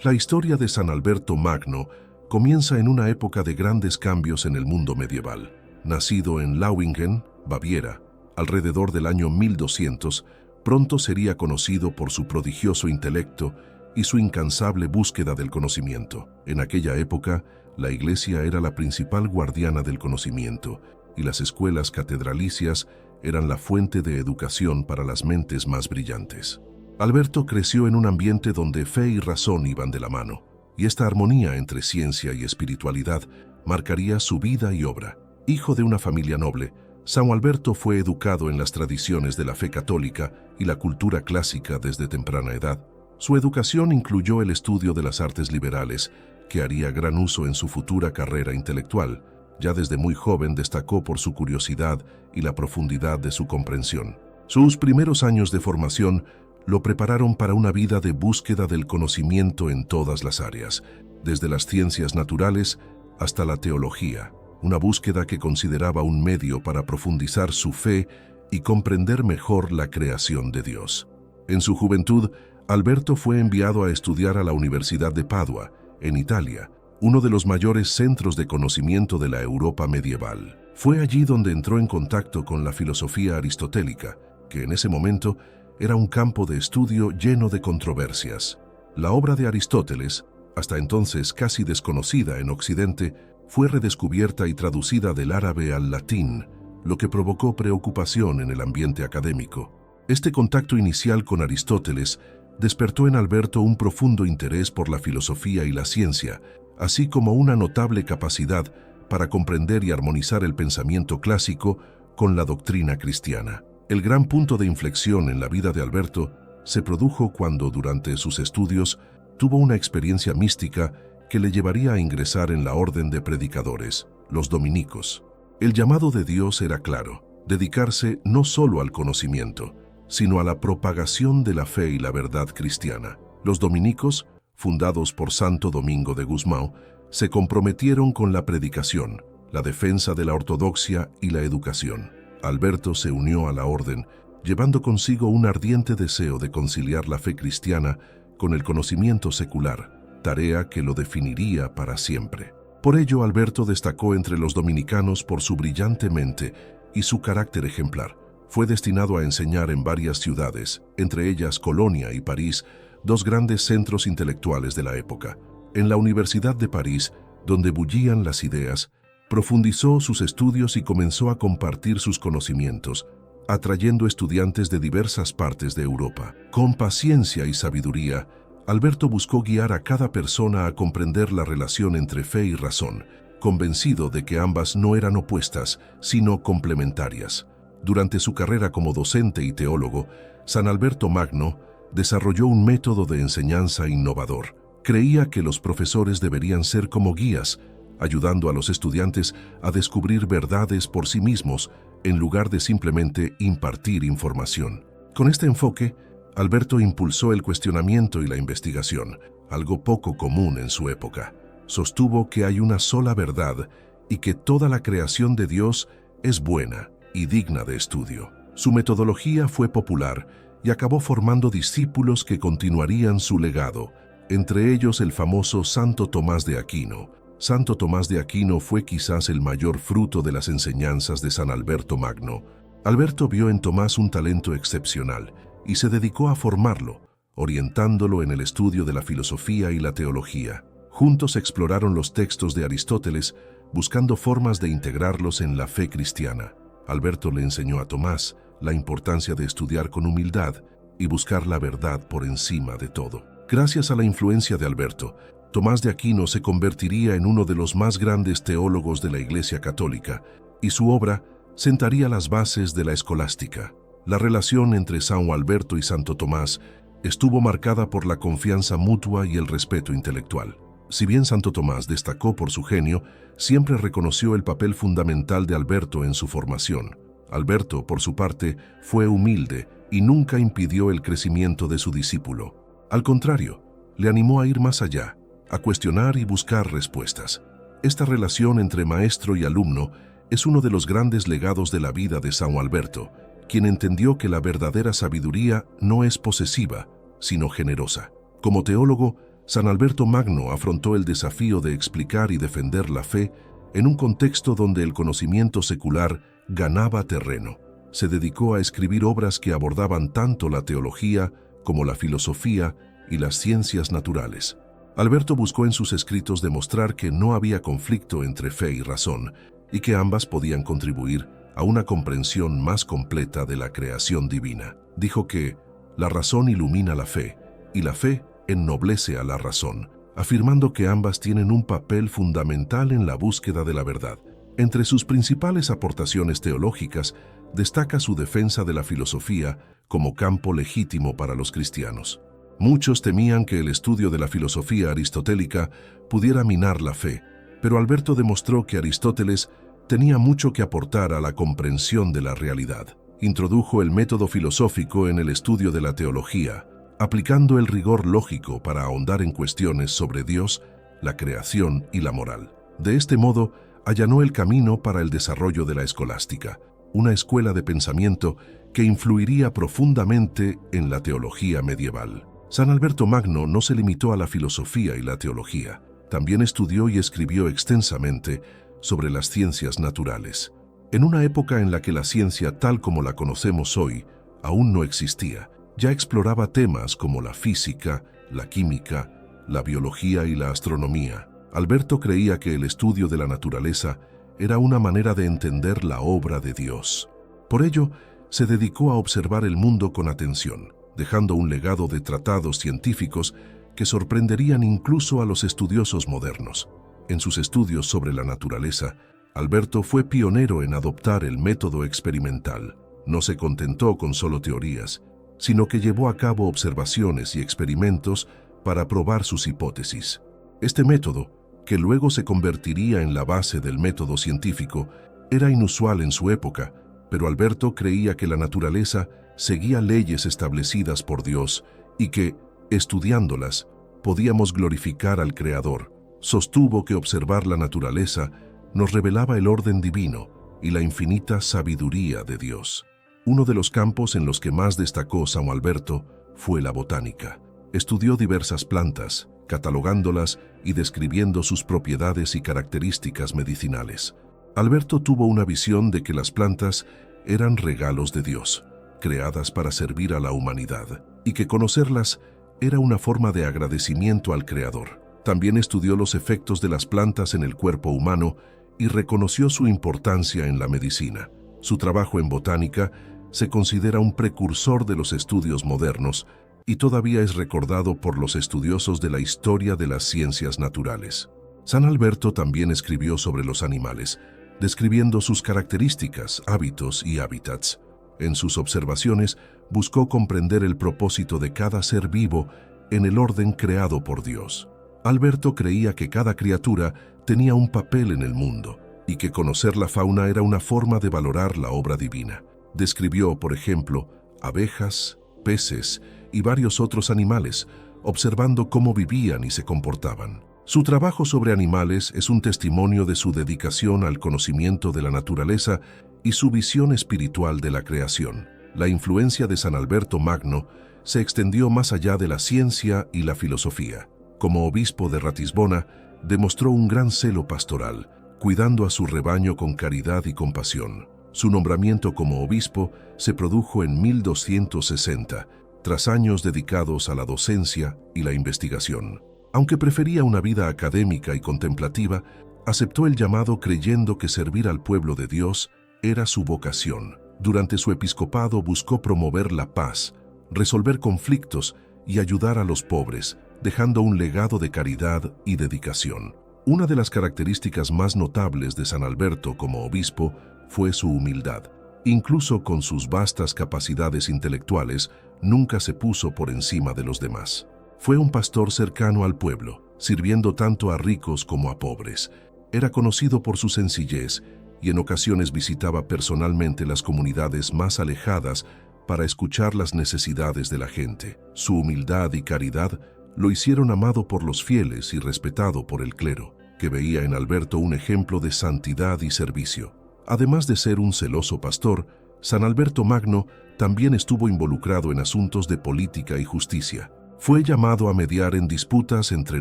La historia de San Alberto Magno comienza en una época de grandes cambios en el mundo medieval. Nacido en Lauingen, Baviera, alrededor del año 1200, pronto sería conocido por su prodigioso intelecto y su incansable búsqueda del conocimiento. En aquella época, la Iglesia era la principal guardiana del conocimiento y las escuelas catedralicias eran la fuente de educación para las mentes más brillantes. Alberto creció en un ambiente donde fe y razón iban de la mano, y esta armonía entre ciencia y espiritualidad marcaría su vida y obra. Hijo de una familia noble, San Alberto fue educado en las tradiciones de la fe católica y la cultura clásica desde temprana edad. Su educación incluyó el estudio de las artes liberales, que haría gran uso en su futura carrera intelectual. Ya desde muy joven destacó por su curiosidad y la profundidad de su comprensión. Sus primeros años de formación lo prepararon para una vida de búsqueda del conocimiento en todas las áreas, desde las ciencias naturales hasta la teología, una búsqueda que consideraba un medio para profundizar su fe y comprender mejor la creación de Dios. En su juventud, Alberto fue enviado a estudiar a la Universidad de Padua, en Italia, uno de los mayores centros de conocimiento de la Europa medieval. Fue allí donde entró en contacto con la filosofía aristotélica, que en ese momento era un campo de estudio lleno de controversias. La obra de Aristóteles, hasta entonces casi desconocida en Occidente, fue redescubierta y traducida del árabe al latín, lo que provocó preocupación en el ambiente académico. Este contacto inicial con Aristóteles despertó en Alberto un profundo interés por la filosofía y la ciencia, así como una notable capacidad para comprender y armonizar el pensamiento clásico con la doctrina cristiana. El gran punto de inflexión en la vida de Alberto se produjo cuando, durante sus estudios, tuvo una experiencia mística que le llevaría a ingresar en la orden de predicadores, los dominicos. El llamado de Dios era claro: dedicarse no solo al conocimiento, sino a la propagación de la fe y la verdad cristiana. Los dominicos, fundados por Santo Domingo de Guzmán, se comprometieron con la predicación, la defensa de la ortodoxia y la educación. Alberto se unió a la orden, llevando consigo un ardiente deseo de conciliar la fe cristiana con el conocimiento secular, tarea que lo definiría para siempre. Por ello, Alberto destacó entre los dominicanos por su brillante mente y su carácter ejemplar. Fue destinado a enseñar en varias ciudades, entre ellas Colonia y París, dos grandes centros intelectuales de la época. En la Universidad de París, donde bullían las ideas, profundizó sus estudios y comenzó a compartir sus conocimientos, atrayendo estudiantes de diversas partes de Europa. Con paciencia y sabiduría, Alberto buscó guiar a cada persona a comprender la relación entre fe y razón, convencido de que ambas no eran opuestas, sino complementarias. Durante su carrera como docente y teólogo, San Alberto Magno desarrolló un método de enseñanza innovador. Creía que los profesores deberían ser como guías, ayudando a los estudiantes a descubrir verdades por sí mismos, en lugar de simplemente impartir información. Con este enfoque, Alberto impulsó el cuestionamiento y la investigación, algo poco común en su época. Sostuvo que hay una sola verdad y que toda la creación de Dios es buena y digna de estudio. Su metodología fue popular y acabó formando discípulos que continuarían su legado, entre ellos el famoso Santo Tomás de Aquino. Santo Tomás de Aquino fue quizás el mayor fruto de las enseñanzas de San Alberto Magno. Alberto vio en Tomás un talento excepcional y se dedicó a formarlo, orientándolo en el estudio de la filosofía y la teología. Juntos exploraron los textos de Aristóteles, buscando formas de integrarlos en la fe cristiana. Alberto le enseñó a Tomás la importancia de estudiar con humildad y buscar la verdad por encima de todo. Gracias a la influencia de Alberto, Tomás de Aquino se convertiría en uno de los más grandes teólogos de la Iglesia Católica, y su obra sentaría las bases de la escolástica. La relación entre San Alberto y Santo Tomás estuvo marcada por la confianza mutua y el respeto intelectual. Si bien Santo Tomás destacó por su genio, siempre reconoció el papel fundamental de Alberto en su formación. Alberto, por su parte, fue humilde y nunca impidió el crecimiento de su discípulo. Al contrario, le animó a ir más allá, a cuestionar y buscar respuestas. Esta relación entre maestro y alumno es uno de los grandes legados de la vida de San Alberto, quien entendió que la verdadera sabiduría no es posesiva, sino generosa. Como teólogo, San Alberto Magno afrontó el desafío de explicar y defender la fe en un contexto donde el conocimiento secular ganaba terreno. Se dedicó a escribir obras que abordaban tanto la teología como la filosofía y las ciencias naturales. Alberto buscó en sus escritos demostrar que no había conflicto entre fe y razón y que ambas podían contribuir a una comprensión más completa de la creación divina. Dijo que la razón ilumina la fe y la fe ennoblece a la razón, afirmando que ambas tienen un papel fundamental en la búsqueda de la verdad. Entre sus principales aportaciones teológicas destaca su defensa de la filosofía como campo legítimo para los cristianos. Muchos temían que el estudio de la filosofía aristotélica pudiera minar la fe, pero Alberto demostró que Aristóteles tenía mucho que aportar a la comprensión de la realidad. Introdujo el método filosófico en el estudio de la teología, aplicando el rigor lógico para ahondar en cuestiones sobre Dios, la creación y la moral. De este modo, allanó el camino para el desarrollo de la escolástica, una escuela de pensamiento que influiría profundamente en la teología medieval. San Alberto Magno no se limitó a la filosofía y la teología, también estudió y escribió extensamente sobre las ciencias naturales. En una época en la que la ciencia tal como la conocemos hoy aún no existía, ya exploraba temas como la física, la química, la biología y la astronomía. Alberto creía que el estudio de la naturaleza era una manera de entender la obra de Dios. Por ello, se dedicó a observar el mundo con atención, dejando un legado de tratados científicos que sorprenderían incluso a los estudiosos modernos. En sus estudios sobre la naturaleza, Alberto fue pionero en adoptar el método experimental. No se contentó con solo teorías, sino que llevó a cabo observaciones y experimentos para probar sus hipótesis. Este método, que luego se convertiría en la base del método científico, era inusual en su época, pero Alberto creía que la naturaleza seguía leyes establecidas por Dios y que, estudiándolas, podíamos glorificar al Creador. Sostuvo que observar la naturaleza nos revelaba el orden divino y la infinita sabiduría de Dios. Uno de los campos en los que más destacó San Alberto fue la botánica. Estudió diversas plantas, catalogándolas y describiendo sus propiedades y características medicinales. Alberto tuvo una visión de que las plantas eran regalos de Dios, creadas para servir a la humanidad, y que conocerlas era una forma de agradecimiento al Creador. También estudió los efectos de las plantas en el cuerpo humano y reconoció su importancia en la medicina. Su trabajo en botánica se considera un precursor de los estudios modernos y todavía es recordado por los estudiosos de la historia de las ciencias naturales. San Alberto también escribió sobre los animales, describiendo sus características, hábitos y hábitats. En sus observaciones, buscó comprender el propósito de cada ser vivo en el orden creado por Dios. Alberto creía que cada criatura tenía un papel en el mundo y que conocer la fauna era una forma de valorar la obra divina. Describió, por ejemplo, abejas, peces y varios otros animales, observando cómo vivían y se comportaban. Su trabajo sobre animales es un testimonio de su dedicación al conocimiento de la naturaleza y su visión espiritual de la creación. La influencia de San Alberto Magno se extendió más allá de la ciencia y la filosofía. Como obispo de Ratisbona, demostró un gran celo pastoral, cuidando a su rebaño con caridad y compasión. Su nombramiento como obispo se produjo en 1260, tras años dedicados a la docencia y la investigación. Aunque prefería una vida académica y contemplativa, aceptó el llamado creyendo que servir al pueblo de Dios era su vocación. Durante su episcopado buscó promover la paz, resolver conflictos y ayudar a los pobres, dejando un legado de caridad y dedicación. Una de las características más notables de San Alberto como obispo fue su humildad. Incluso con sus vastas capacidades intelectuales, nunca se puso por encima de los demás. Fue un pastor cercano al pueblo, sirviendo tanto a ricos como a pobres. Era conocido por su sencillez y en ocasiones visitaba personalmente las comunidades más alejadas para escuchar las necesidades de la gente. Su humildad y caridad lo hicieron amado por los fieles y respetado por el clero, que veía en Alberto un ejemplo de santidad y servicio. Además de ser un celoso pastor, San Alberto Magno también estuvo involucrado en asuntos de política y justicia. Fue llamado a mediar en disputas entre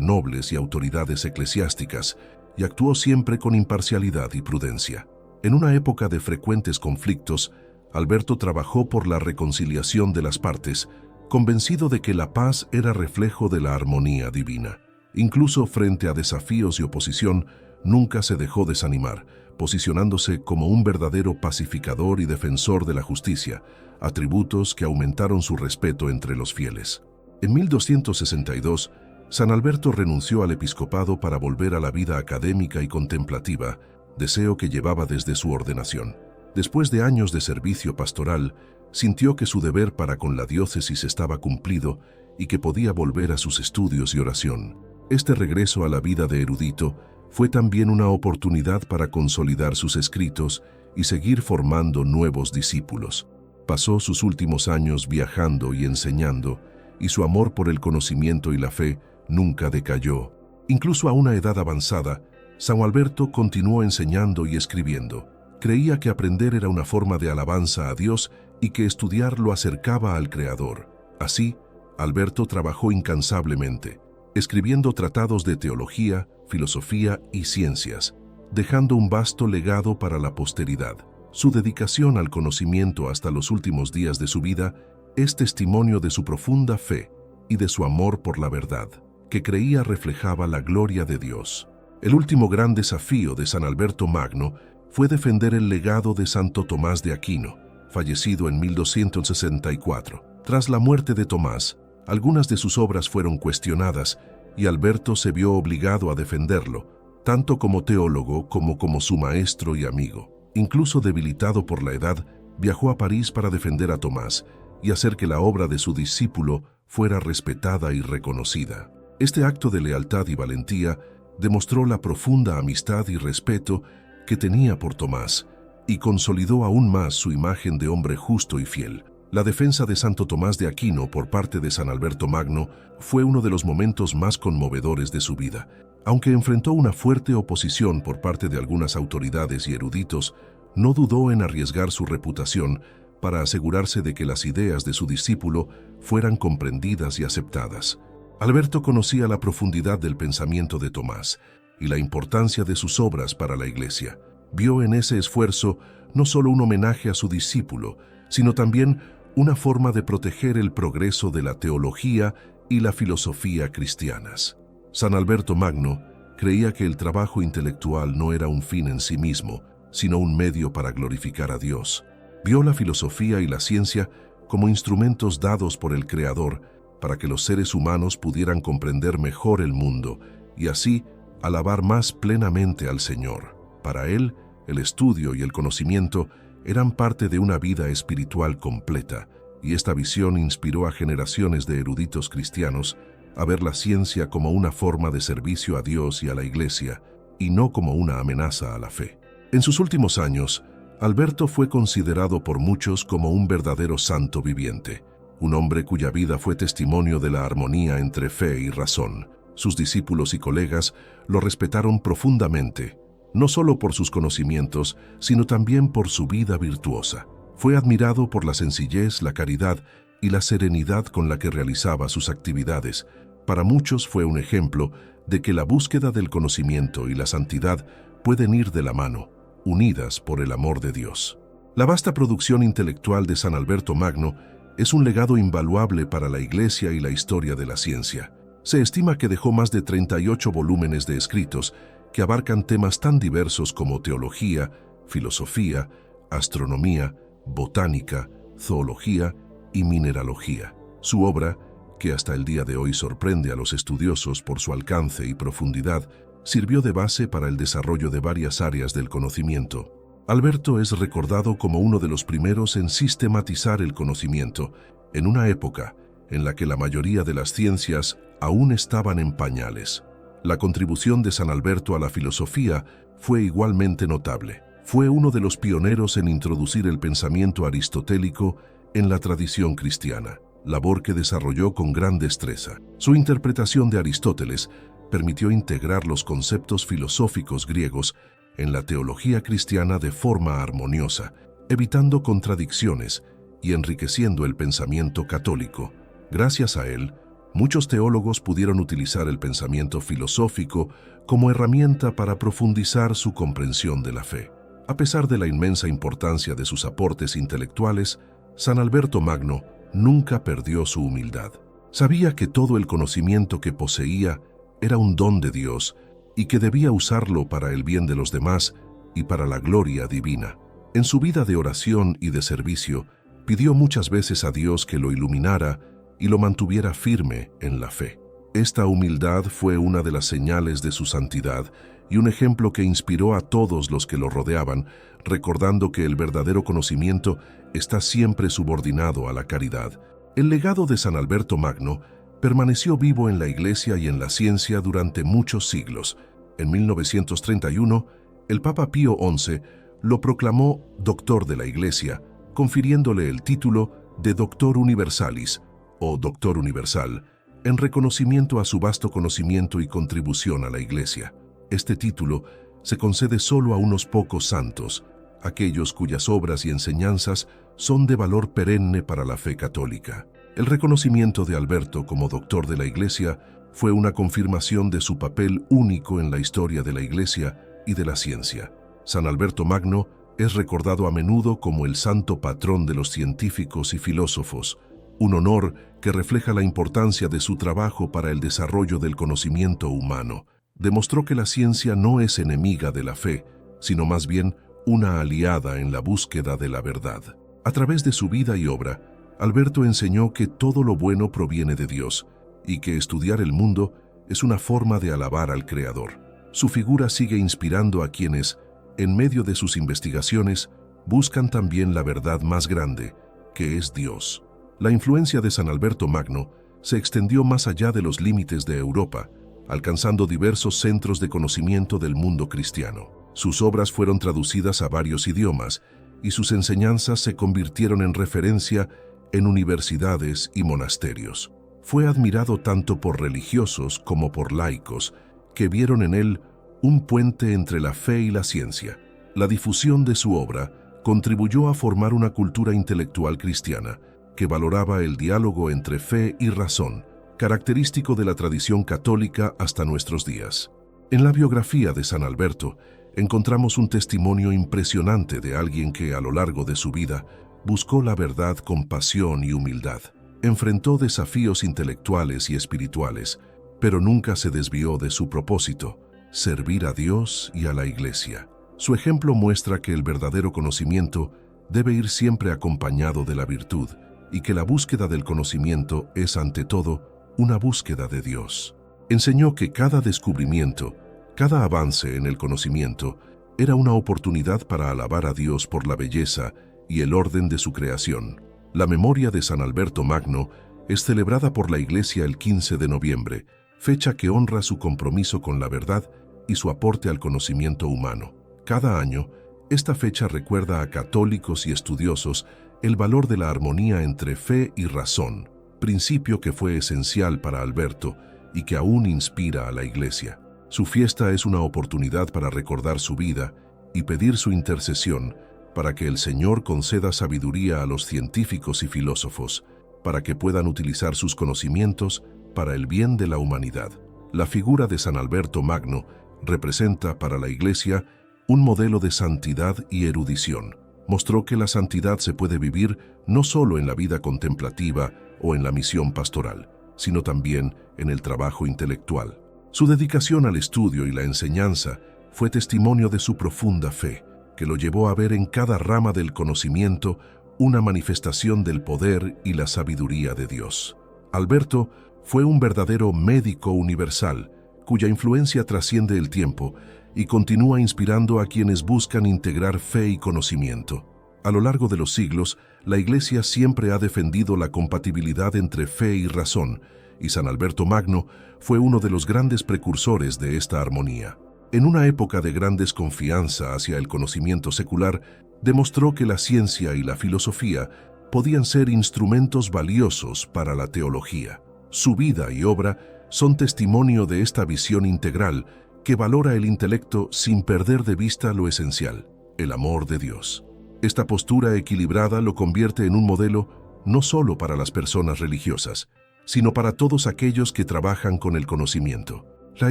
nobles y autoridades eclesiásticas y actuó siempre con imparcialidad y prudencia. En una época de frecuentes conflictos, Alberto trabajó por la reconciliación de las partes, convencido de que la paz era reflejo de la armonía divina. Incluso frente a desafíos y oposición, nunca se dejó desanimar, posicionándose como un verdadero pacificador y defensor de la justicia, atributos que aumentaron su respeto entre los fieles. En 1262, San Alberto renunció al episcopado para volver a la vida académica y contemplativa, deseo que llevaba desde su ordenación. Después de años de servicio pastoral, sintió que su deber para con la diócesis estaba cumplido y que podía volver a sus estudios y oración. Este regreso a la vida de erudito fue también una oportunidad para consolidar sus escritos y seguir formando nuevos discípulos. Pasó sus últimos años viajando y enseñando, y su amor por el conocimiento y la fe nunca decayó. Incluso a una edad avanzada, San Alberto continuó enseñando y escribiendo. Creía que aprender era una forma de alabanza a Dios y que estudiar lo acercaba al Creador. Así, Alberto trabajó incansablemente, escribiendo tratados de teología, filosofía y ciencias, dejando un vasto legado para la posteridad. Su dedicación al conocimiento hasta los últimos días de su vida es testimonio de su profunda fe y de su amor por la verdad, que creía reflejaba la gloria de Dios. El último gran desafío de San Alberto Magno fue defender el legado de Santo Tomás de Aquino, fallecido en 1264. Tras la muerte de Tomás, algunas de sus obras fueron cuestionadas y Alberto se vio obligado a defenderlo, tanto como teólogo como su maestro y amigo. Incluso debilitado por la edad, viajó a París para defender a Tomás y hacer que la obra de su discípulo fuera respetada y reconocida. Este acto de lealtad y valentía demostró la profunda amistad y respeto que tenía por Tomás y consolidó aún más su imagen de hombre justo y fiel. La defensa de Santo Tomás de Aquino por parte de San Alberto Magno fue uno de los momentos más conmovedores de su vida. Aunque enfrentó una fuerte oposición por parte de algunas autoridades y eruditos, no dudó en arriesgar su reputación para asegurarse de que las ideas de su discípulo fueran comprendidas y aceptadas. Alberto conocía la profundidad del pensamiento de Tomás y la importancia de sus obras para la Iglesia. Vio en ese esfuerzo no solo un homenaje a su discípulo, sino también una forma de proteger el progreso de la teología y la filosofía cristianas. San Alberto Magno creía que el trabajo intelectual no era un fin en sí mismo, sino un medio para glorificar a Dios. Vio la filosofía y la ciencia como instrumentos dados por el Creador para que los seres humanos pudieran comprender mejor el mundo y así alabar más plenamente al Señor. Para él, el estudio y el conocimiento eran parte de una vida espiritual completa, y esta visión inspiró a generaciones de eruditos cristianos a ver la ciencia como una forma de servicio a Dios y a la Iglesia, y no como una amenaza a la fe. En sus últimos años, Alberto fue considerado por muchos como un verdadero santo viviente, un hombre cuya vida fue testimonio de la armonía entre fe y razón. Sus discípulos y colegas lo respetaron profundamente, no solo por sus conocimientos, sino también por su vida virtuosa. Fue admirado por la sencillez, la caridad y la serenidad con la que realizaba sus actividades. Para muchos fue un ejemplo de que la búsqueda del conocimiento y la santidad pueden ir de la mano, unidas por el amor de Dios. La vasta producción intelectual de San Alberto Magno es un legado invaluable para la Iglesia y la historia de la ciencia. Se estima que dejó más de 38 volúmenes de escritos que abarcan temas tan diversos como teología, filosofía, astronomía, botánica, zoología y mineralogía. Su obra, que hasta el día de hoy sorprende a los estudiosos por su alcance y profundidad, sirvió de base para el desarrollo de varias áreas del conocimiento. Alberto es recordado como uno de los primeros en sistematizar el conocimiento, en una época en la que la mayoría de las ciencias aún estaban en pañales. La contribución de San Alberto a la filosofía fue igualmente notable. Fue uno de los pioneros en introducir el pensamiento aristotélico en la tradición cristiana, labor que desarrolló con gran destreza. Su interpretación de Aristóteles permitió integrar los conceptos filosóficos griegos en la teología cristiana de forma armoniosa, evitando contradicciones y enriqueciendo el pensamiento católico. Gracias a él, Muchos teólogos pudieron utilizar el pensamiento filosófico como herramienta para profundizar su comprensión de la fe. A pesar de la inmensa importancia de sus aportes intelectuales, San Alberto Magno nunca perdió su humildad. Sabía que todo el conocimiento que poseía era un don de Dios y que debía usarlo para el bien de los demás y para la gloria divina. En su vida de oración y de servicio, pidió muchas veces a Dios que lo iluminara y lo mantuviera firme en la fe. Esta humildad fue una de las señales de su santidad y un ejemplo que inspiró a todos los que lo rodeaban, recordando que el verdadero conocimiento está siempre subordinado a la caridad. El legado de San Alberto Magno permaneció vivo en la Iglesia y en la ciencia durante muchos siglos. En 1931, el Papa Pío XI lo proclamó Doctor de la Iglesia, confiriéndole el título de Doctor Universalis, o Doctor Universal, en reconocimiento a su vasto conocimiento y contribución a la Iglesia. Este título se concede solo a unos pocos santos, aquellos cuyas obras y enseñanzas son de valor perenne para la fe católica. El reconocimiento de Alberto como Doctor de la Iglesia fue una confirmación de su papel único en la historia de la Iglesia y de la ciencia. San Alberto Magno es recordado a menudo como el santo patrón de los científicos y filósofos, un honor que refleja la importancia de su trabajo para el desarrollo del conocimiento humano. Demostró que la ciencia no es enemiga de la fe, sino más bien una aliada en la búsqueda de la verdad. A través de su vida y obra, Alberto enseñó que todo lo bueno proviene de Dios y que estudiar el mundo es una forma de alabar al Creador. Su figura sigue inspirando a quienes, en medio de sus investigaciones, buscan también la verdad más grande, que es Dios. La influencia de San Alberto Magno se extendió más allá de los límites de Europa, alcanzando diversos centros de conocimiento del mundo cristiano. Sus obras fueron traducidas a varios idiomas y sus enseñanzas se convirtieron en referencia en universidades y monasterios. Fue admirado tanto por religiosos como por laicos, que vieron en él un puente entre la fe y la ciencia. La difusión de su obra contribuyó a formar una cultura intelectual cristiana que valoraba el diálogo entre fe y razón, característico de la tradición católica hasta nuestros días. En la biografía de San Alberto encontramos un testimonio impresionante de alguien que a lo largo de su vida buscó la verdad con pasión y humildad. Enfrentó desafíos intelectuales y espirituales, pero nunca se desvió de su propósito: servir a Dios y a la Iglesia. Su ejemplo muestra que el verdadero conocimiento debe ir siempre acompañado de la virtud y que la búsqueda del conocimiento es, ante todo, una búsqueda de Dios. Enseñó que cada descubrimiento, cada avance en el conocimiento, era una oportunidad para alabar a Dios por la belleza y el orden de su creación. La memoria de San Alberto Magno es celebrada por la Iglesia el 15 de noviembre, fecha que honra su compromiso con la verdad y su aporte al conocimiento humano. Cada año, esta fecha recuerda a católicos y estudiosos el valor de la armonía entre fe y razón, principio que fue esencial para Alberto y que aún inspira a la Iglesia. Su fiesta es una oportunidad para recordar su vida y pedir su intercesión para que el Señor conceda sabiduría a los científicos y filósofos, para que puedan utilizar sus conocimientos para el bien de la humanidad. La figura de San Alberto Magno representa para la Iglesia un modelo de santidad y erudición. Mostró que la santidad se puede vivir no solo en la vida contemplativa o en la misión pastoral, sino también en el trabajo intelectual. Su dedicación al estudio y la enseñanza fue testimonio de su profunda fe, que lo llevó a ver en cada rama del conocimiento una manifestación del poder y la sabiduría de Dios. Alberto fue un verdadero médico universal, cuya influencia trasciende el tiempo y continúa inspirando a quienes buscan integrar fe y conocimiento. A lo largo de los siglos, la Iglesia siempre ha defendido la compatibilidad entre fe y razón, y San Alberto Magno fue uno de los grandes precursores de esta armonía. En una época de gran desconfianza hacia el conocimiento secular, demostró que la ciencia y la filosofía podían ser instrumentos valiosos para la teología. Su vida y obra son testimonio de esta visión integral que valora el intelecto sin perder de vista lo esencial, el amor de Dios. Esta postura equilibrada lo convierte en un modelo no solo para las personas religiosas, sino para todos aquellos que trabajan con el conocimiento. La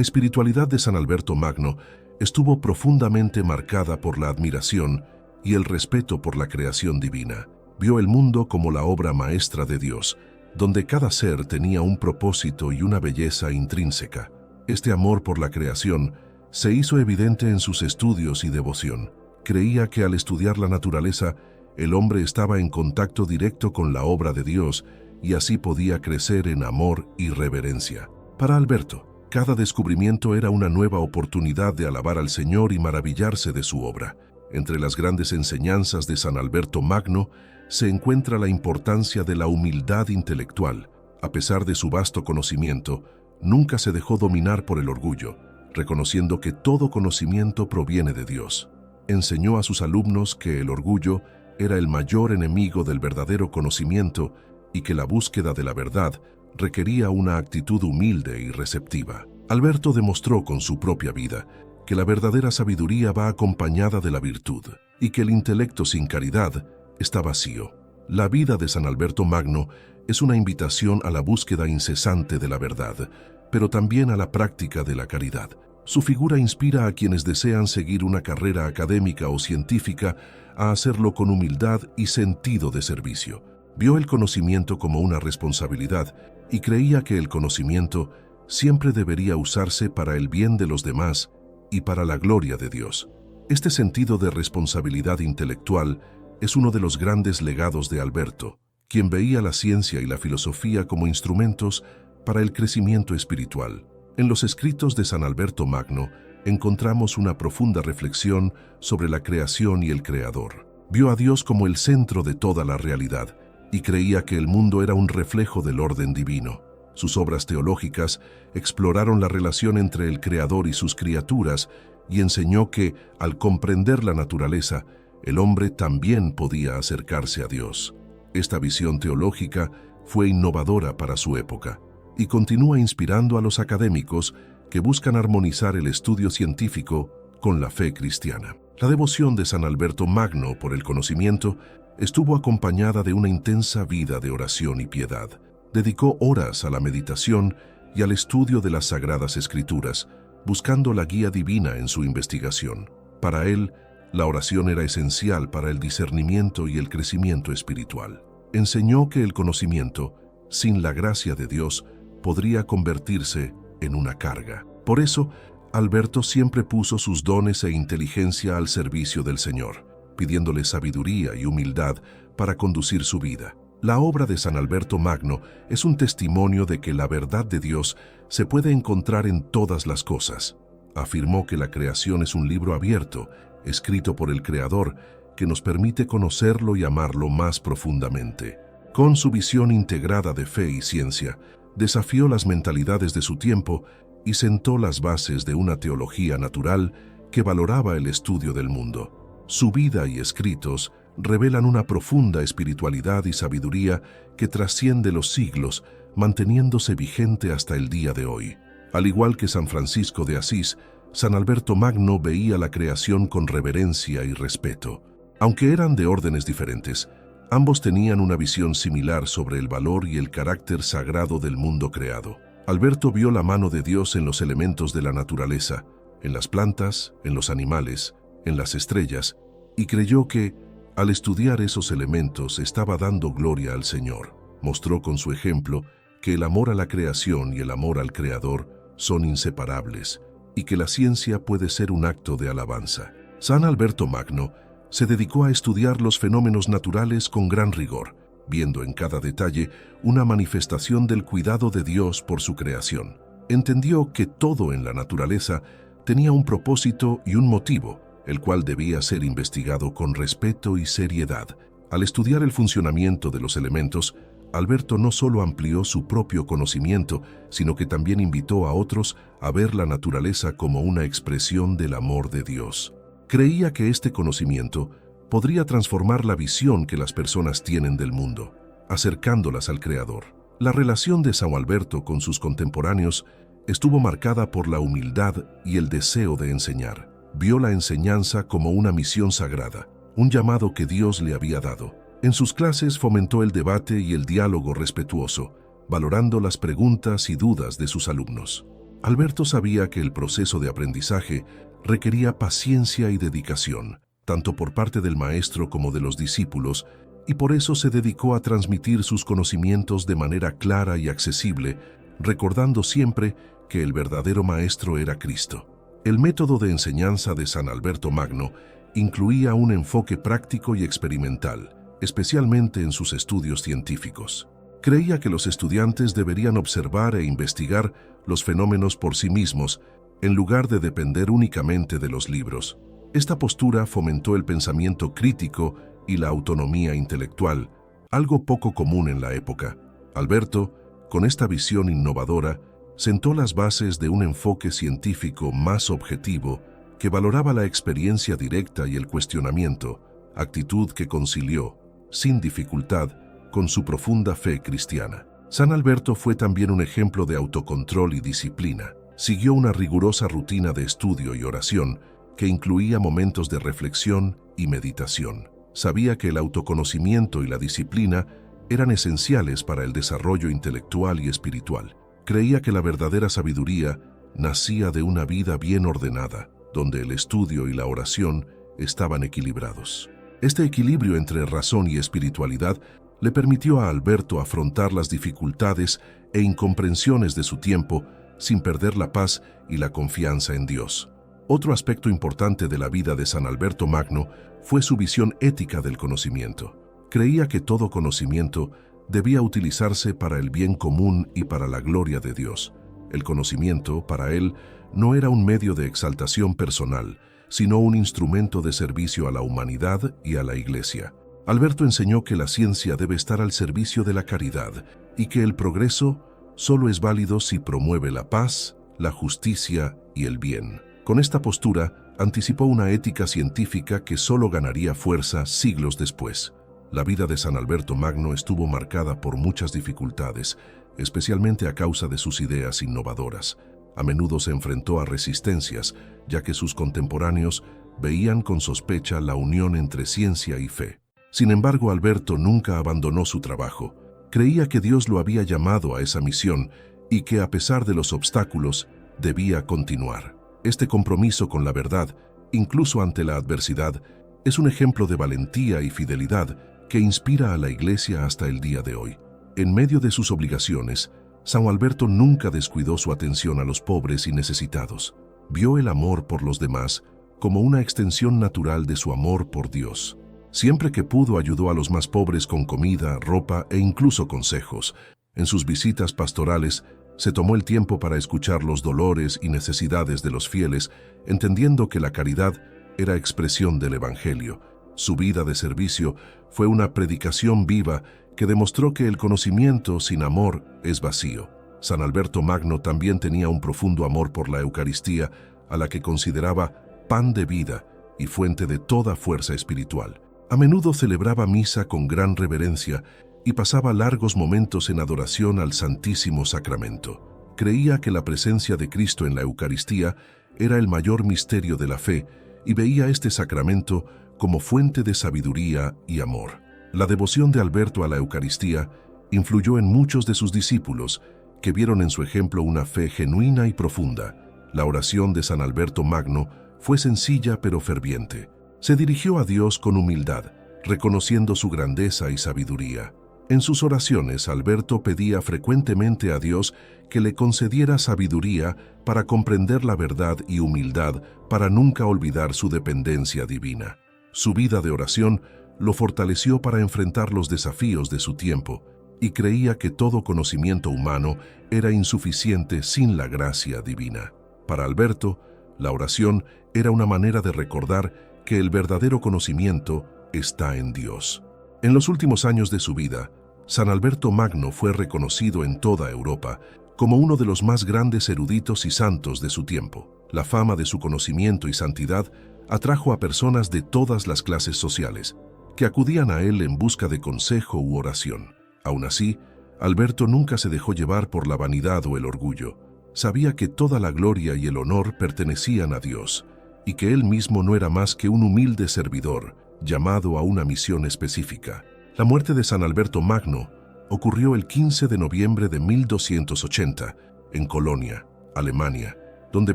espiritualidad de San Alberto Magno estuvo profundamente marcada por la admiración y el respeto por la creación divina. Vio el mundo como la obra maestra de Dios, donde cada ser tenía un propósito y una belleza intrínseca. Este amor por la creación se hizo evidente en sus estudios y devoción. Creía que al estudiar la naturaleza, el hombre estaba en contacto directo con la obra de Dios y así podía crecer en amor y reverencia. Para Alberto, cada descubrimiento era una nueva oportunidad de alabar al Señor y maravillarse de su obra. Entre las grandes enseñanzas de San Alberto Magno se encuentra la importancia de la humildad intelectual. A pesar de su vasto conocimiento, nunca se dejó dominar por el orgullo, reconociendo que todo conocimiento proviene de Dios. Enseñó a sus alumnos que el orgullo era el mayor enemigo del verdadero conocimiento y que la búsqueda de la verdad requería una actitud humilde y receptiva. Alberto demostró con su propia vida que la verdadera sabiduría va acompañada de la virtud y que el intelecto sin caridad está vacío. La vida de San Alberto Magno es una invitación a la búsqueda incesante de la verdad, pero también a la práctica de la caridad. Su figura inspira a quienes desean seguir una carrera académica o científica a hacerlo con humildad y sentido de servicio. Vio el conocimiento como una responsabilidad y creía que el conocimiento siempre debería usarse para el bien de los demás y para la gloria de Dios. Este sentido de responsabilidad intelectual es uno de los grandes legados de Alberto, quien veía la ciencia y la filosofía como instrumentos para el crecimiento espiritual. En los escritos de San Alberto Magno encontramos una profunda reflexión sobre la creación y el Creador. Vio a Dios como el centro de toda la realidad y creía que el mundo era un reflejo del orden divino. Sus obras teológicas exploraron la relación entre el Creador y sus criaturas y enseñó que, al comprender la naturaleza, el hombre también podía acercarse a Dios. Esta visión teológica fue innovadora para su época y continúa inspirando a los académicos que buscan armonizar el estudio científico con la fe cristiana. La devoción de San Alberto Magno por el conocimiento estuvo acompañada de una intensa vida de oración y piedad. Dedicó horas a la meditación y al estudio de las Sagradas Escrituras, buscando la guía divina en su investigación. Para él, la oración era esencial para el discernimiento y el crecimiento espiritual. Enseñó que el conocimiento, sin la gracia de Dios, podría convertirse en una carga. Por eso, Alberto siempre puso sus dones e inteligencia al servicio del Señor, pidiéndole sabiduría y humildad para conducir su vida. La obra de San Alberto Magno es un testimonio de que la verdad de Dios se puede encontrar en todas las cosas. Afirmó que la creación es un libro abierto, escrito por el Creador, que nos permite conocerlo y amarlo más profundamente. Con su visión integrada de fe y ciencia, desafió las mentalidades de su tiempo y sentó las bases de una teología natural que valoraba el estudio del mundo. Su vida y escritos revelan una profunda espiritualidad y sabiduría que trasciende los siglos, manteniéndose vigente hasta el día de hoy. Al igual que San Francisco de Asís, San Alberto Magno veía la creación con reverencia y respeto. Aunque eran de órdenes diferentes, ambos tenían una visión similar sobre el valor y el carácter sagrado del mundo creado. Alberto vio la mano de Dios en los elementos de la naturaleza, en las plantas, en los animales, en las estrellas, y creyó que, al estudiar esos elementos, estaba dando gloria al Señor. Mostró con su ejemplo que el amor a la creación y el amor al Creador son inseparables, y que la ciencia puede ser un acto de alabanza. San Alberto Magno se dedicó a estudiar los fenómenos naturales con gran rigor, viendo en cada detalle una manifestación del cuidado de Dios por su creación. Entendió que todo en la naturaleza tenía un propósito y un motivo, el cual debía ser investigado con respeto y seriedad. Al estudiar el funcionamiento de los elementos, Alberto no solo amplió su propio conocimiento, sino que también invitó a otros a ver la naturaleza como una expresión del amor de Dios. Creía que este conocimiento podría transformar la visión que las personas tienen del mundo, acercándolas al Creador. La relación de San Alberto con sus contemporáneos estuvo marcada por la humildad y el deseo de enseñar. Vio la enseñanza como una misión sagrada, un llamado que Dios le había dado. En sus clases fomentó el debate y el diálogo respetuoso, valorando las preguntas y dudas de sus alumnos. Alberto sabía que el proceso de aprendizaje requería paciencia y dedicación, tanto por parte del maestro como de los discípulos, y por eso se dedicó a transmitir sus conocimientos de manera clara y accesible, recordando siempre que el verdadero maestro era Cristo. El método de enseñanza de San Alberto Magno incluía un enfoque práctico y experimental, especialmente en sus estudios científicos. Creía que los estudiantes deberían observar e investigar los fenómenos por sí mismos, en lugar de depender únicamente de los libros. Esta postura fomentó el pensamiento crítico y la autonomía intelectual, algo poco común en la época. Alberto, con esta visión innovadora, sentó las bases de un enfoque científico más objetivo que valoraba la experiencia directa y el cuestionamiento, actitud que concilió, sin dificultad, con su profunda fe cristiana. San Alberto fue también un ejemplo de autocontrol y disciplina. Siguió una rigurosa rutina de estudio y oración que incluía momentos de reflexión y meditación. Sabía que el autoconocimiento y la disciplina eran esenciales para el desarrollo intelectual y espiritual. Creía que la verdadera sabiduría nacía de una vida bien ordenada, donde el estudio y la oración estaban equilibrados. Este equilibrio entre razón y espiritualidad le permitió a Alberto afrontar las dificultades e incomprensiones de su tiempo sin perder la paz y la confianza en Dios. Otro aspecto importante de la vida de San Alberto Magno fue su visión ética del conocimiento. Creía que todo conocimiento debía utilizarse para el bien común y para la gloria de Dios. El conocimiento, para él, no era un medio de exaltación personal, sino un instrumento de servicio a la humanidad y a la Iglesia. Alberto enseñó que la ciencia debe estar al servicio de la caridad y que el progreso solo es válido si promueve la paz, la justicia y el bien. Con esta postura, anticipó una ética científica que solo ganaría fuerza siglos después. La vida de San Alberto Magno estuvo marcada por muchas dificultades, especialmente a causa de sus ideas innovadoras. A menudo se enfrentó a resistencias, ya que sus contemporáneos veían con sospecha la unión entre ciencia y fe. Sin embargo, Alberto nunca abandonó su trabajo. Creía que Dios lo había llamado a esa misión y que, a pesar de los obstáculos, debía continuar. Este compromiso con la verdad, incluso ante la adversidad, es un ejemplo de valentía y fidelidad que inspira a la Iglesia hasta el día de hoy. En medio de sus obligaciones, San Alberto nunca descuidó su atención a los pobres y necesitados. Vio el amor por los demás como una extensión natural de su amor por Dios. Siempre que pudo, ayudó a los más pobres con comida, ropa e incluso consejos. En sus visitas pastorales, se tomó el tiempo para escuchar los dolores y necesidades de los fieles, entendiendo que la caridad era expresión del Evangelio. Su vida de servicio fue una predicación viva que demostró que el conocimiento sin amor es vacío. San Alberto Magno también tenía un profundo amor por la Eucaristía, a la que consideraba pan de vida y fuente de toda fuerza espiritual. A menudo celebraba misa con gran reverencia y pasaba largos momentos en adoración al Santísimo Sacramento. Creía que la presencia de Cristo en la Eucaristía era el mayor misterio de la fe y veía este sacramento como fuente de sabiduría y amor. La devoción de Alberto a la Eucaristía influyó en muchos de sus discípulos, que vieron en su ejemplo una fe genuina y profunda. La oración de San Alberto Magno fue sencilla pero ferviente. Se dirigió a Dios con humildad, reconociendo su grandeza y sabiduría. En sus oraciones, Alberto pedía frecuentemente a Dios que le concediera sabiduría para comprender la verdad y humildad para nunca olvidar su dependencia divina. Su vida de oración lo fortaleció para enfrentar los desafíos de su tiempo y creía que todo conocimiento humano era insuficiente sin la gracia divina. Para Alberto, la oración era una manera de recordar que el verdadero conocimiento está en Dios. En los últimos años de su vida, San Alberto Magno fue reconocido en toda Europa como uno de los más grandes eruditos y santos de su tiempo. La fama de su conocimiento y santidad atrajo a personas de todas las clases sociales, que acudían a él en busca de consejo u oración. Aún así, Alberto nunca se dejó llevar por la vanidad o el orgullo. Sabía que toda la gloria y el honor pertenecían a Dios, y que él mismo no era más que un humilde servidor, llamado a una misión específica. La muerte de San Alberto Magno ocurrió el 15 de noviembre de 1280, en Colonia, Alemania, donde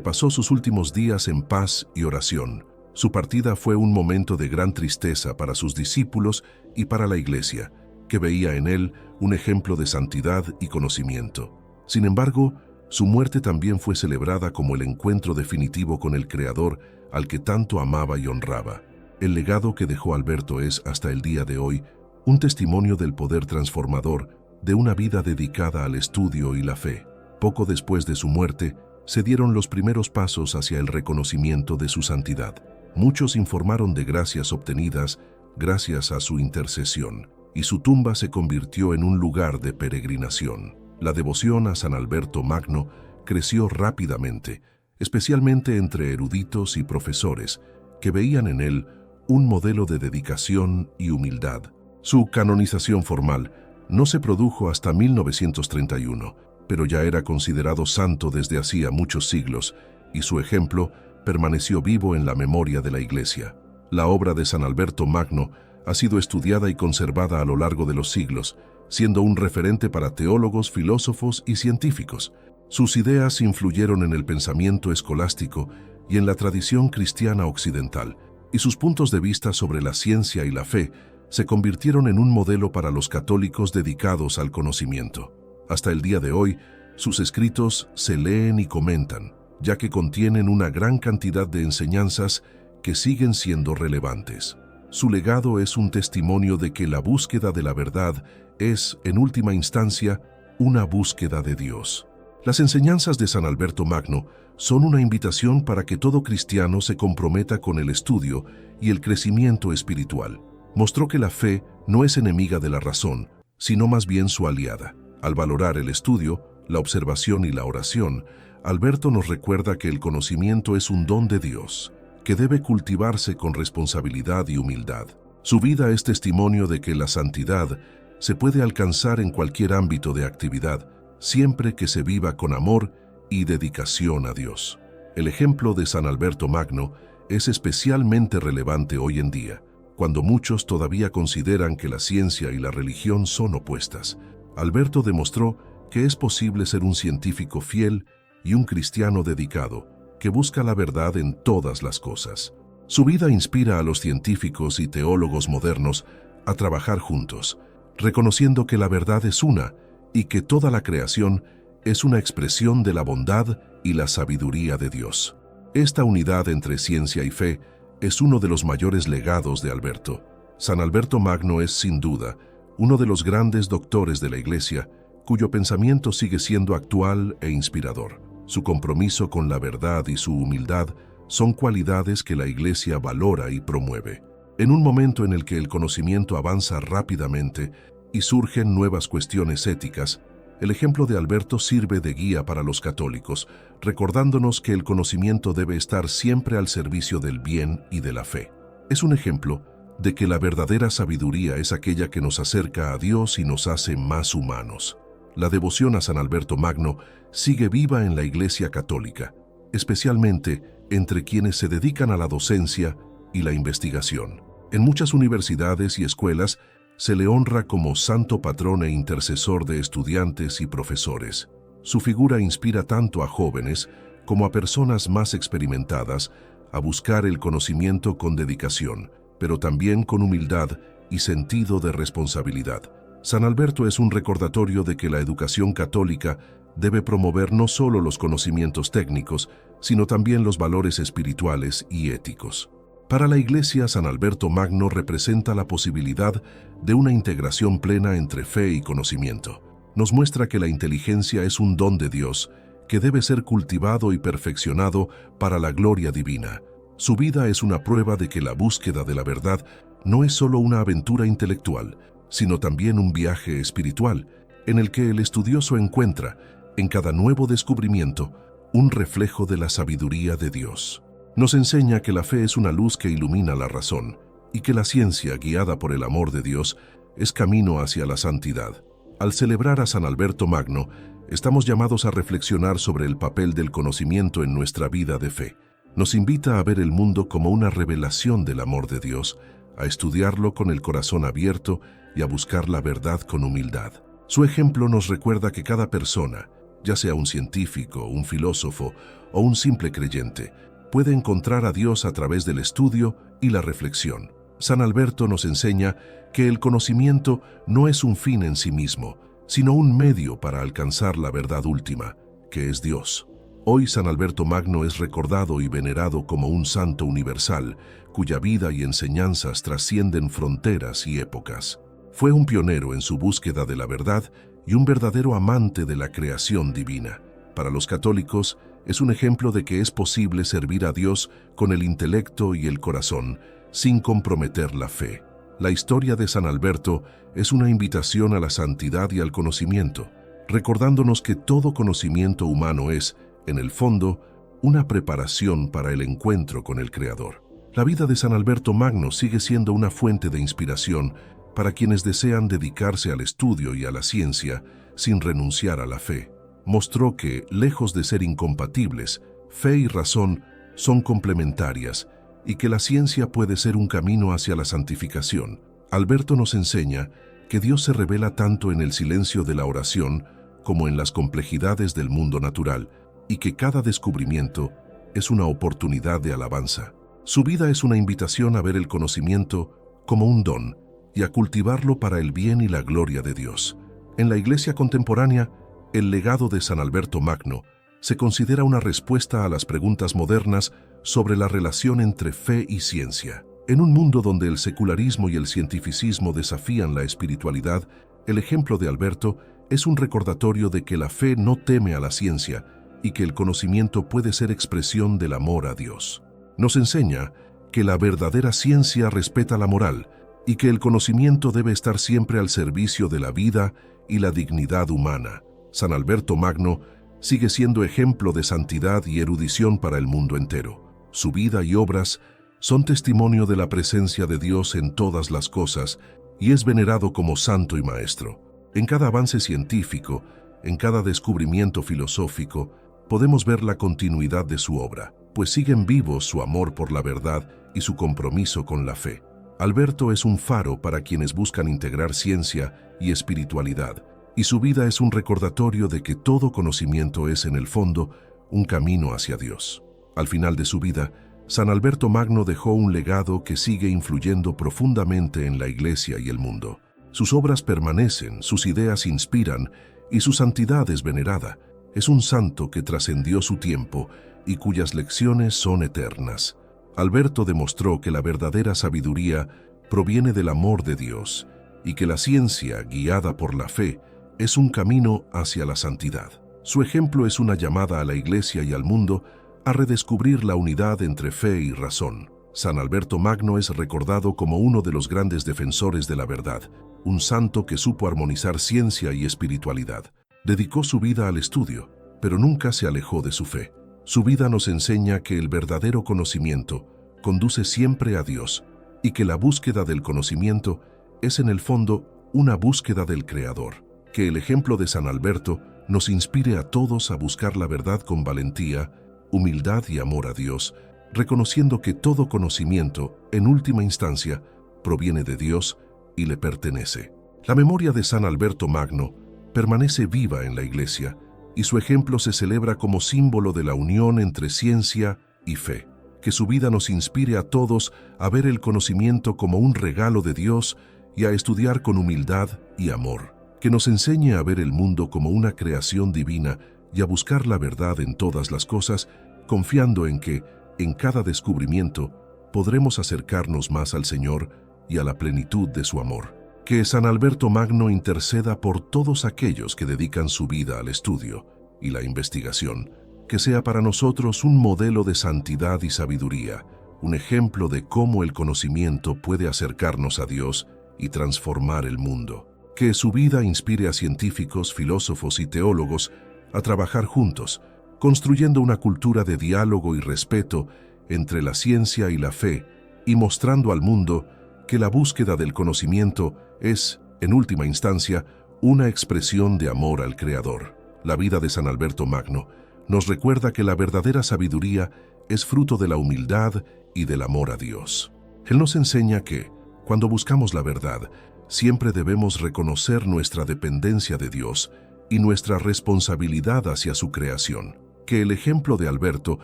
pasó sus últimos días en paz y oración. Su partida fue un momento de gran tristeza para sus discípulos y para la Iglesia, que veía en él un ejemplo de santidad y conocimiento. Sin embargo, su muerte también fue celebrada como el encuentro definitivo con el Creador al que tanto amaba y honraba. El legado que dejó Alberto es, hasta el día de hoy, un testimonio del poder transformador de una vida dedicada al estudio y la fe. Poco después de su muerte, se dieron los primeros pasos hacia el reconocimiento de su santidad. Muchos informaron de gracias obtenidas gracias a su intercesión, y su tumba se convirtió en un lugar de peregrinación. La devoción a San Alberto Magno creció rápidamente, especialmente entre eruditos y profesores, que veían en él un modelo de dedicación y humildad. Su canonización formal no se produjo hasta 1931, pero ya era considerado santo desde hacía muchos siglos, y su ejemplo permaneció vivo en la memoria de la Iglesia. La obra de San Alberto Magno ha sido estudiada y conservada a lo largo de los siglos, siendo un referente para teólogos, filósofos y científicos. Sus ideas influyeron en el pensamiento escolástico y en la tradición cristiana occidental, y sus puntos de vista sobre la ciencia y la fe se convirtieron en un modelo para los católicos dedicados al conocimiento. Hasta el día de hoy, sus escritos se leen y comentan, ya que contienen una gran cantidad de enseñanzas que siguen siendo relevantes. Su legado es un testimonio de que la búsqueda de la verdad es, en última instancia, una búsqueda de Dios. Las enseñanzas de San Alberto Magno son una invitación para que todo cristiano se comprometa con el estudio y el crecimiento espiritual. Mostró que la fe no es enemiga de la razón, sino más bien su aliada. Al valorar el estudio, la observación y la oración, Alberto nos recuerda que el conocimiento es un don de Dios, que debe cultivarse con responsabilidad y humildad. Su vida es testimonio de que la santidad se puede alcanzar en cualquier ámbito de actividad, siempre que se viva con amor y dedicación a Dios. El ejemplo de San Alberto Magno es especialmente relevante hoy en día, cuando muchos todavía consideran que la ciencia y la religión son opuestas. Alberto demostró que es posible ser un científico fiel y un cristiano dedicado, que busca la verdad en todas las cosas. Su vida inspira a los científicos y teólogos modernos a trabajar juntos, reconociendo que la verdad es una y que toda la creación es una expresión de la bondad y la sabiduría de Dios. Esta unidad entre ciencia y fe es uno de los mayores legados de Alberto. San Alberto Magno es, sin duda, uno de los grandes doctores de la Iglesia, cuyo pensamiento sigue siendo actual e inspirador. Su compromiso con la verdad y su humildad son cualidades que la Iglesia valora y promueve. En un momento en el que el conocimiento avanza rápidamente y surgen nuevas cuestiones éticas, el ejemplo de Alberto sirve de guía para los católicos, recordándonos que el conocimiento debe estar siempre al servicio del bien y de la fe. Es un ejemplo de que la verdadera sabiduría es aquella que nos acerca a Dios y nos hace más humanos. La devoción a San Alberto Magno sigue viva en la Iglesia Católica, especialmente entre quienes se dedican a la docencia y la investigación. En muchas universidades y escuelas se le honra como santo patrón e intercesor de estudiantes y profesores. Su figura inspira tanto a jóvenes como a personas más experimentadas a buscar el conocimiento con dedicación, pero también con humildad y sentido de responsabilidad. San Alberto es un recordatorio de que la educación católica debe promover no solo los conocimientos técnicos, sino también los valores espirituales y éticos. Para la Iglesia, San Alberto Magno representa la posibilidad de una integración plena entre fe y conocimiento. Nos muestra que la inteligencia es un don de Dios que debe ser cultivado y perfeccionado para la gloria divina. Su vida es una prueba de que la búsqueda de la verdad no es solo una aventura intelectual, sino también un viaje espiritual, en el que el estudioso encuentra, en cada nuevo descubrimiento, un reflejo de la sabiduría de Dios. Nos enseña que la fe es una luz que ilumina la razón, y que la ciencia, guiada por el amor de Dios, es camino hacia la santidad. Al celebrar a San Alberto Magno, estamos llamados a reflexionar sobre el papel del conocimiento en nuestra vida de fe. Nos invita a ver el mundo como una revelación del amor de Dios, a estudiarlo con el corazón abierto y a buscar la verdad con humildad. Su ejemplo nos recuerda que cada persona, ya sea un científico, un filósofo o un simple creyente, puede encontrar a Dios a través del estudio y la reflexión. San Alberto nos enseña que el conocimiento no es un fin en sí mismo, sino un medio para alcanzar la verdad última, que es Dios. Hoy San Alberto Magno es recordado y venerado como un santo universal, cuya vida y enseñanzas trascienden fronteras y épocas. Fue un pionero en su búsqueda de la verdad y un verdadero amante de la creación divina. Para los católicos, es un ejemplo de que es posible servir a Dios con el intelecto y el corazón, sin comprometer la fe. La historia de San Alberto es una invitación a la santidad y al conocimiento, recordándonos que todo conocimiento humano es, en el fondo, una preparación para el encuentro con el Creador. La vida de San Alberto Magno sigue siendo una fuente de inspiración para quienes desean dedicarse al estudio y a la ciencia sin renunciar a la fe. Mostró que, lejos de ser incompatibles, fe y razón son complementarias y que la ciencia puede ser un camino hacia la santificación. Alberto nos enseña que Dios se revela tanto en el silencio de la oración como en las complejidades del mundo natural y que cada descubrimiento es una oportunidad de alabanza. Su vida es una invitación a ver el conocimiento como un don y a cultivarlo para el bien y la gloria de Dios. En la Iglesia contemporánea, el legado de San Alberto Magno se considera una respuesta a las preguntas modernas sobre la relación entre fe y ciencia. En un mundo donde el secularismo y el cientificismo desafían la espiritualidad, el ejemplo de Alberto es un recordatorio de que la fe no teme a la ciencia y que el conocimiento puede ser expresión del amor a Dios. Nos enseña que la verdadera ciencia respeta la moral y que el conocimiento debe estar siempre al servicio de la vida y la dignidad humana. San Alberto Magno sigue siendo ejemplo de santidad y erudición para el mundo entero. Su vida y obras son testimonio de la presencia de Dios en todas las cosas y es venerado como santo y maestro. En cada avance científico, en cada descubrimiento filosófico, podemos ver la continuidad de su obra, pues siguen vivos su amor por la verdad y su compromiso con la fe. Alberto es un faro para quienes buscan integrar ciencia y espiritualidad, y su vida es un recordatorio de que todo conocimiento es, en el fondo, un camino hacia Dios. Al final de su vida, San Alberto Magno dejó un legado que sigue influyendo profundamente en la Iglesia y el mundo. Sus obras permanecen, sus ideas inspiran y su santidad es venerada. Es un santo que trascendió su tiempo y cuyas lecciones son eternas. Alberto demostró que la verdadera sabiduría proviene del amor de Dios y que la ciencia, guiada por la fe, es un camino hacia la santidad. Su ejemplo es una llamada a la Iglesia y al mundo a redescubrir la unidad entre fe y razón. San Alberto Magno es recordado como uno de los grandes defensores de la verdad, un santo que supo armonizar ciencia y espiritualidad. Dedicó su vida al estudio, pero nunca se alejó de su fe. Su vida nos enseña que el verdadero conocimiento conduce siempre a Dios y que la búsqueda del conocimiento es en el fondo una búsqueda del Creador. Que el ejemplo de San Alberto nos inspire a todos a buscar la verdad con valentía, humildad y amor a Dios, reconociendo que todo conocimiento, en última instancia, proviene de Dios y le pertenece. La memoria de San Alberto Magno permanece viva en la Iglesia y su ejemplo se celebra como símbolo de la unión entre ciencia y fe. Que su vida nos inspire a todos a ver el conocimiento como un regalo de Dios y a estudiar con humildad y amor. Que nos enseñe a ver el mundo como una creación divina y a buscar la verdad en todas las cosas, confiando en que, en cada descubrimiento, podremos acercarnos más al Señor y a la plenitud de su amor. Que San Alberto Magno interceda por todos aquellos que dedican su vida al estudio y la investigación, que sea para nosotros un modelo de santidad y sabiduría, un ejemplo de cómo el conocimiento puede acercarnos a Dios y transformar el mundo. Que su vida inspire a científicos, filósofos y teólogos a trabajar juntos, construyendo una cultura de diálogo y respeto entre la ciencia y la fe, y mostrando al mundo que la búsqueda del conocimiento es, en última instancia, una expresión de amor al Creador. La vida de San Alberto Magno nos recuerda que la verdadera sabiduría es fruto de la humildad y del amor a Dios. Él nos enseña que, cuando buscamos la verdad, siempre debemos reconocer nuestra dependencia de Dios y nuestra responsabilidad hacia su creación. Que el ejemplo de Alberto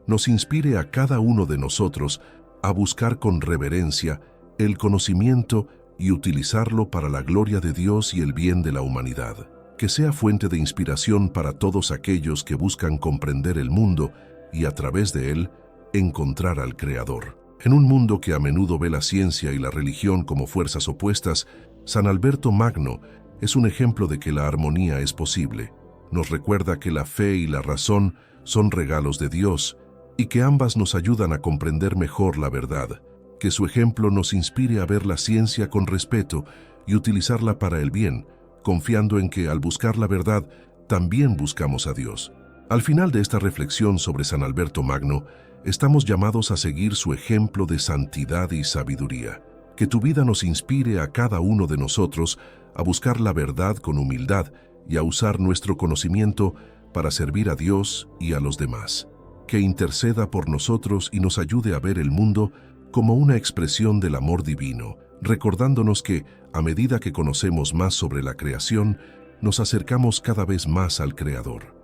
nos inspire a cada uno de nosotros a buscar con reverencia el conocimiento y utilizarlo para la gloria de Dios y el bien de la humanidad. Que sea fuente de inspiración para todos aquellos que buscan comprender el mundo y a través de él encontrar al Creador. En un mundo que a menudo ve la ciencia y la religión como fuerzas opuestas, San Alberto Magno es un ejemplo de que la armonía es posible. Nos recuerda que la fe y la razón son regalos de Dios y que ambas nos ayudan a comprender mejor la verdad. Que su ejemplo nos inspire a ver la ciencia con respeto y utilizarla para el bien, confiando en que al buscar la verdad, también buscamos a Dios. Al final de esta reflexión sobre San Alberto Magno, estamos llamados a seguir su ejemplo de santidad y sabiduría. Que tu vida nos inspire a cada uno de nosotros a buscar la verdad con humildad y a usar nuestro conocimiento para servir a Dios y a los demás. Que interceda por nosotros y nos ayude a ver el mundo como una expresión del amor divino, recordándonos que, a medida que conocemos más sobre la creación, nos acercamos cada vez más al Creador.